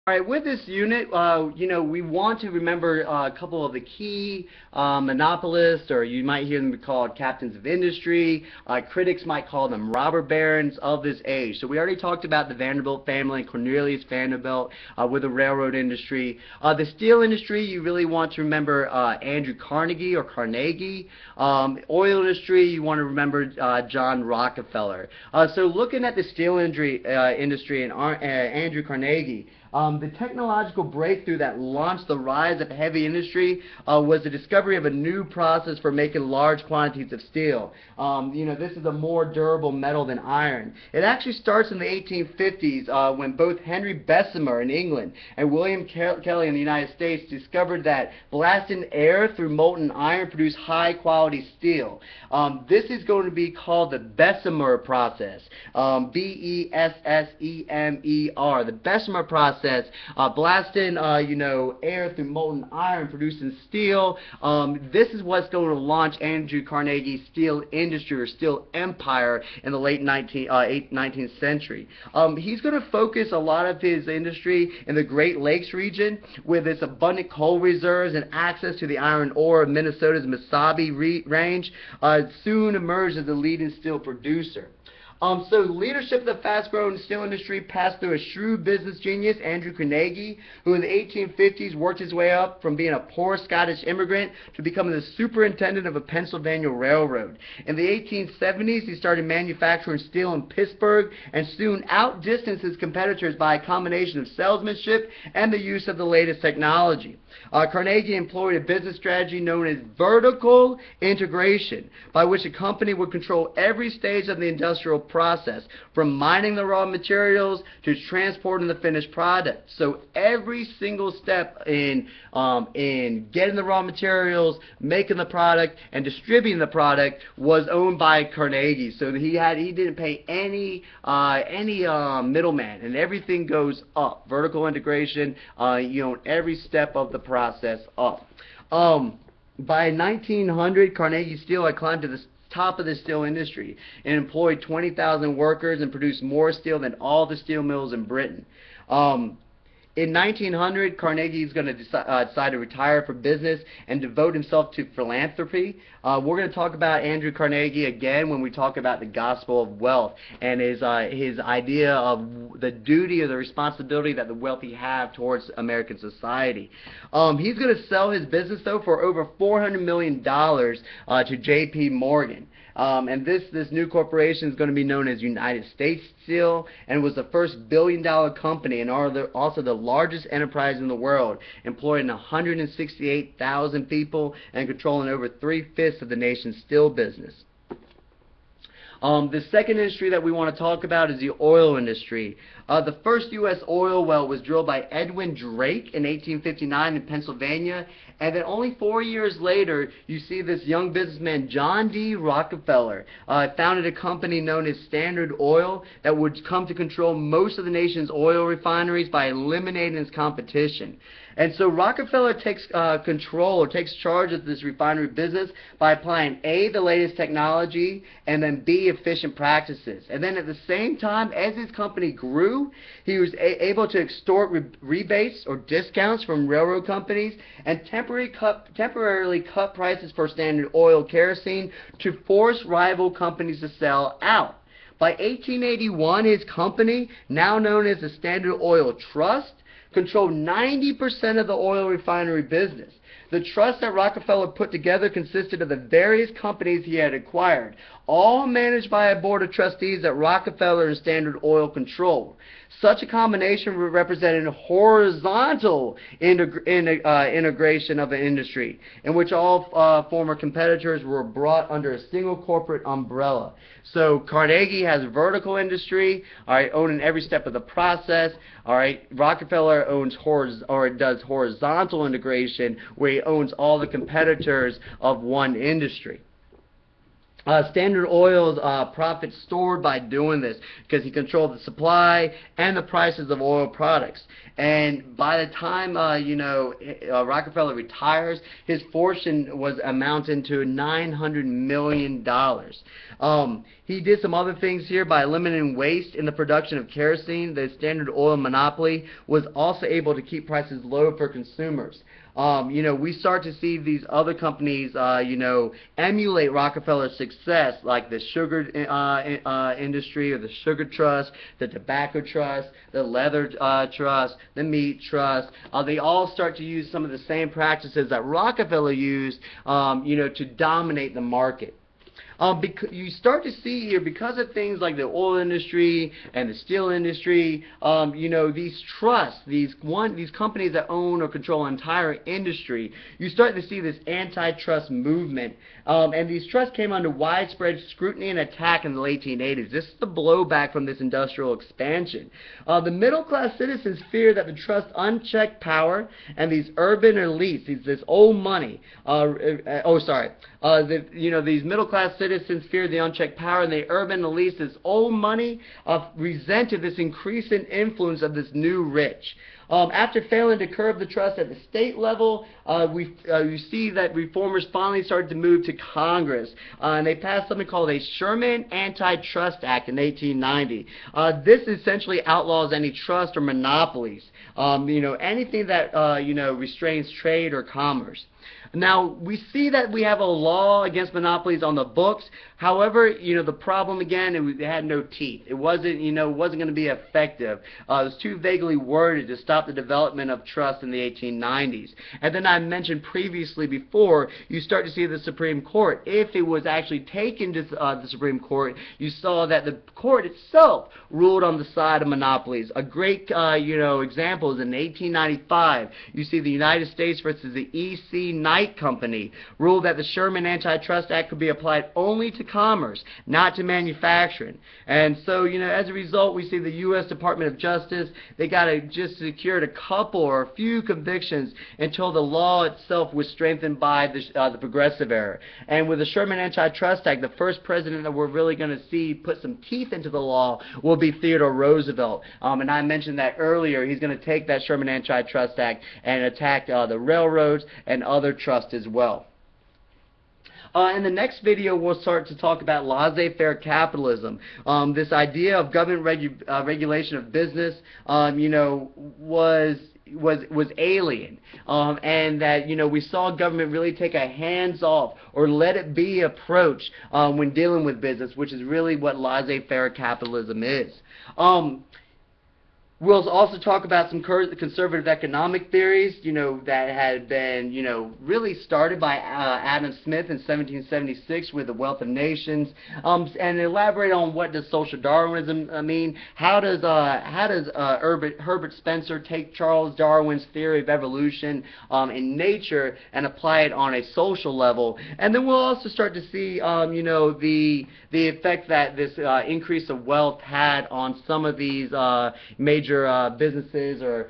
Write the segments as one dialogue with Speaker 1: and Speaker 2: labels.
Speaker 1: All right, with this unit, we want to remember a couple of the key monopolists, or you might hear them called captains of industry. Critics might call them robber barons of this age. So we already talked about the Vanderbilt family, Cornelius Vanderbilt, with the railroad industry. The steel industry, you really want to remember Andrew Carnegie or Carnegie. Oil industry, you want to remember John Rockefeller. So looking at the steel industry and Andrew Carnegie, the technological breakthrough that launched the rise of heavy industry was the discovery of a new process for making large quantities of steel. This is a more durable metal than iron. It actually starts in the 1850s when both Henry Bessemer in England and William Kelly in the United States discovered that blasting air through molten iron produced high quality steel. This is going to be called the Bessemer process. Bessemer, the Bessemer process. Blasting, air through molten iron, producing steel. This is what's going to launch Andrew Carnegie's steel industry or steel empire in the late 19th century. He's going to focus a lot of his industry in the Great Lakes region with its abundant coal reserves and access to the iron ore of Minnesota's Mesabi range. Soon emerged as a leading steel producer. So leadership of the fast-growing steel industry passed through a shrewd business genius, Andrew Carnegie, who in the 1850s worked his way up from being a poor Scottish immigrant to becoming the superintendent of a Pennsylvania railroad. In the 1870s, he started manufacturing steel in Pittsburgh and soon outdistanced his competitors by a combination of salesmanship and the use of the latest technology. Carnegie employed a business strategy known as vertical integration, by which a company would control every stage of the industrial process, from mining the raw materials to transporting the finished product. So every single step in getting the raw materials, making the product, and distributing the product was owned by Carnegie. So he didn't pay any middleman, and everything goes up. Vertical integration, you own every step of the process up. By 1900, Carnegie Steel had climbed to the top of the steel industry and employed 20,000 workers and produced more steel than all the steel mills in Britain. In 1900, Carnegie is going to decide to retire from business and devote himself to philanthropy. We're going to talk about Andrew Carnegie again when we talk about the gospel of wealth and his idea of the duty or the responsibility that the wealthy have towards American society. He's going to sell his business, though, for over $400 million to J.P. Morgan. And this new corporation is going to be known as United States Steel, and was the first billion-dollar company and also the largest enterprise in the world, employing 168,000 people and controlling over 3/5 of the nation's steel business. The second industry that we want to talk about is the oil industry. The first U.S. oil well was drilled by Edwin Drake in 1859 in Pennsylvania, and then only 4 years later, you see this young businessman, John D. Rockefeller, founded a company known as Standard Oil that would come to control most of the nation's oil refineries by eliminating its competition. And so Rockefeller takes control or takes charge of this refinery business by applying A, the latest technology, and then B, efficient practices. And then at the same time, as his company grew, he was able to extort rebates or discounts from railroad companies and temporarily cut prices for Standard Oil kerosene to force rival companies to sell out. By 1881, his company, now known as the Standard Oil Trust, controlled 90% of the oil refinery business. The trust that Rockefeller put together consisted of the various companies he had acquired, all managed by a board of trustees that Rockefeller and Standard Oil controlled. Such a combination represented horizontal integration of an industry, in which all former competitors were brought under a single corporate umbrella. So Carnegie has vertical industry, all right, owning every step of the process. All right, Rockefeller does horizontal integration, where he owns all the competitors of one industry. Standard Oil's profits soared by doing this because he controlled the supply and the prices of oil products. And by the time Rockefeller retires, his fortune was amounting to $900 million. He did some other things here by eliminating waste in the production of kerosene. The Standard Oil monopoly was also able to keep prices low for consumers. We start to see these other companies, emulate Rockefeller's success, like the sugar industry, or the sugar trust, the tobacco trust, the leather trust, the meat trust. They all start to use some of the same practices that Rockefeller used, to dominate the market. You start to see here, because of things like the oil industry and the steel industry, these trusts, these companies that own or control an entire industry, you start to see this antitrust movement. And these trusts came under widespread scrutiny and attack in the late 1880s. This is the blowback from this industrial expansion. The middle-class citizens fear that the trust's unchecked power and these urban elites, this old money, these middle-class citizens feared the unchecked power, and the urban elites, this old money, resented this increasing influence of this new rich. After failing to curb the trust at the state level, you see that reformers finally started to move to Congress, and they passed something called a Sherman Antitrust Act in 1890. This essentially outlaws any trust or monopolies, anything that restrains trade or commerce. Now, we see that we have a law against monopolies on the books. However, the problem again, it had no teeth. It wasn't going to be effective. It was too vaguely worded to stop the development of trust in the 1890s. And then I mentioned previously before, you start to see the Supreme Court. If it was actually taken to the Supreme Court, you saw that the court itself ruled on the side of monopolies. A great, example is in 1895. You see the United States versus the E.C. Knight Company ruled that the Sherman Antitrust Act could be applied only to commerce, not to manufacturing. And so, as a result, we see the U.S. Department of Justice, they just secured a couple or a few convictions until the law itself was strengthened by the Progressive Era. And with the Sherman Antitrust Act, the first president that we're really going to see put some teeth into the law will be Theodore Roosevelt. And I mentioned that earlier. He's going to take that Sherman Antitrust Act and attack the railroads and other trusts as well. In the next video, we'll start to talk about laissez-faire capitalism. This idea of government regulation of business, was alien, and that we saw government really take a hands-off or let it be approach when dealing with business, which is really what laissez-faire capitalism is. We'll also talk about some conservative economic theories, that had been, really started by Adam Smith in 1776 with The Wealth of Nations, and elaborate on what does social Darwinism mean. How does Herbert Spencer take Charles Darwin's theory of evolution in nature and apply it on a social level? And then we'll also start to see, the effect that this increase of wealth had on some of these major businesses or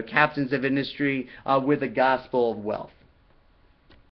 Speaker 1: captains of industry with the gospel of wealth.